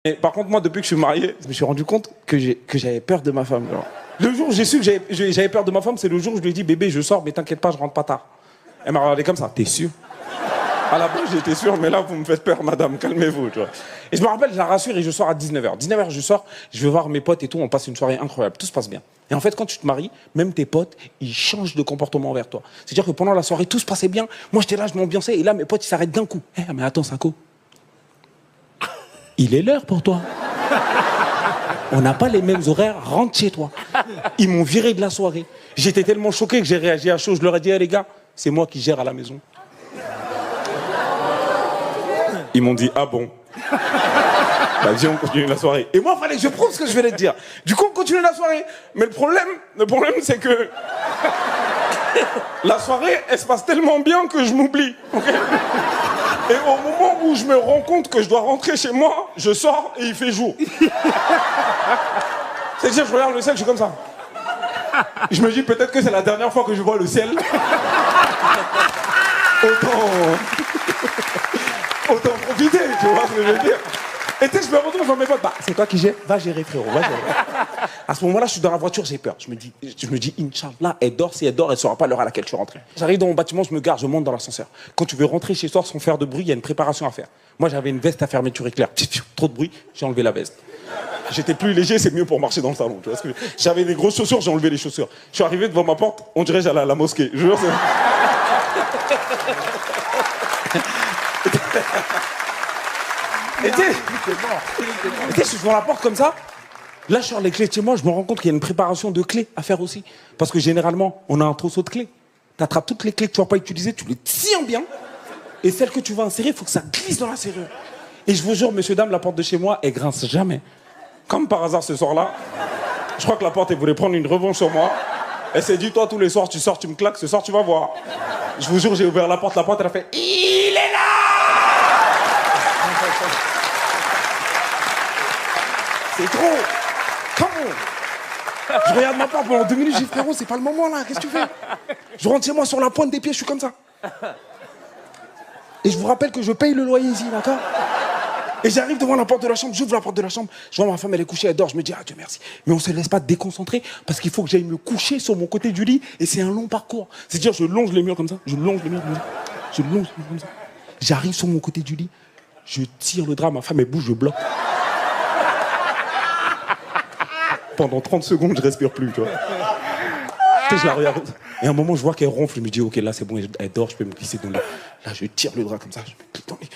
Et par contre, moi, depuis que je suis marié, je me suis rendu compte que j'avais peur de ma femme. Genre. Le jour où j'ai su que j'avais peur de ma femme, c'est le jour où je lui ai dit, bébé, je sors, mais t'inquiète pas, je rentre pas tard. Elle m'a regardé comme ça, t'es sûr? À la base, j'étais sûr, mais là, vous me faites peur, madame, calmez-vous, tu vois. Et je me rappelle, je la rassure et je sors à 19h. 19h, je sors, je vais voir mes potes et tout, on passe une soirée incroyable, tout se passe bien. Et en fait, quand tu te maries, même tes potes, ils changent de comportement envers toi. C'est-à-dire que pendant la soirée, tout se passait bien. Moi, j'étais là, je m'ambiançais, et là, mes potes, ils s'arrêtent d'un coup. Eh, mais attends, Sako. Il est l'heure pour toi. On n'a pas les mêmes horaires, rentre chez toi. Ils m'ont viré de la soirée. J'étais tellement choqué que j'ai réagi à chaud. Je leur ai dit, hey, les gars, c'est moi qui gère à la maison. Ils m'ont dit, ah bon? Bah viens, on continue la soirée. Et moi, il fallait que je prouve ce que je venais de dire. Du coup, on continue la soirée. Mais le problème c'est que la soirée, elle se passe tellement bien que je m'oublie. Okay, et au moment où je me rends compte que je dois rentrer chez moi, je sors et il fait jour. C'est-à-dire, je regarde le ciel, je suis comme ça. Je me dis peut-être que c'est la dernière fois que je vois le ciel. Autant profiter, tu vois ce que je veux dire. Et tu sais, je me retrouve dans mes potes. Bah, c'est toi qui gères. Va gérer, frérot, va gérer. À ce moment-là, je suis dans la voiture, j'ai peur. Je me dis, Inch'Allah, elle dort. Si elle dort, elle ne saura pas l'heure à laquelle je suis rentré. J'arrive dans mon bâtiment, je me gare, je monte dans l'ascenseur. Quand tu veux rentrer chez toi sans faire de bruit, il y a une préparation à faire. Moi, j'avais une veste à fermeture éclair. Trop de bruit, j'ai enlevé la veste. J'étais plus léger, c'est mieux pour marcher dans le salon. Tu vois ce que j'avais des grosses chaussures, j'ai enlevé les chaussures. Je suis arrivé devant ma porte, on dirait j'allais à la mosquée. Je jure, Et tu sais, je suis devant la porte comme ça. Là, je sors les clés de chez moi, je me rends compte qu'il y a une préparation de clés à faire aussi. Parce que généralement, on a un trousseau de clés. Tu attrapes toutes les clés que tu vas pas utiliser, tu les tiens bien. Et celles que tu vas insérer, il faut que ça glisse dans la serrure. Et je vous jure, messieurs, dames, la porte de chez moi, elle grince jamais. Comme par hasard ce soir-là, je crois que la porte, elle voulait prendre une revanche sur moi. Elle s'est dit, toi, tous les soirs, tu sors, tu me claques, ce soir, tu vas voir. Je vous jure, j'ai ouvert la porte, elle a fait, il est là! C'est trop. Comment? Je regarde ma porte pendant 2 minutes, je dis frérot, c'est pas le moment là, qu'est-ce que tu fais? Je rentre chez moi sur la pointe des pieds, je suis comme ça. Et je vous rappelle que je paye le loyer ici, d'accord? Et j'arrive devant la porte de la chambre, j'ouvre la porte de la chambre, je vois ma femme, elle est couchée, elle dort, je me dis, ah Dieu merci. Mais on se laisse pas déconcentrer parce qu'il faut que j'aille me coucher sur mon côté du lit et c'est un long parcours. C'est-à-dire, je longe les murs comme ça, je longe les murs comme ça. J'arrive sur mon côté du lit, je tire le drap, ma femme elle bouge, je bloque. Pendant 30 secondes, je respire plus, tu vois. Tu sais, je la regarde. Et à un moment, je vois qu'elle ronfle, je me dis, ok, là c'est bon, elle dort, je peux me glisser dans le lit. Là, je tire le drap comme ça, je me dis, putain, mais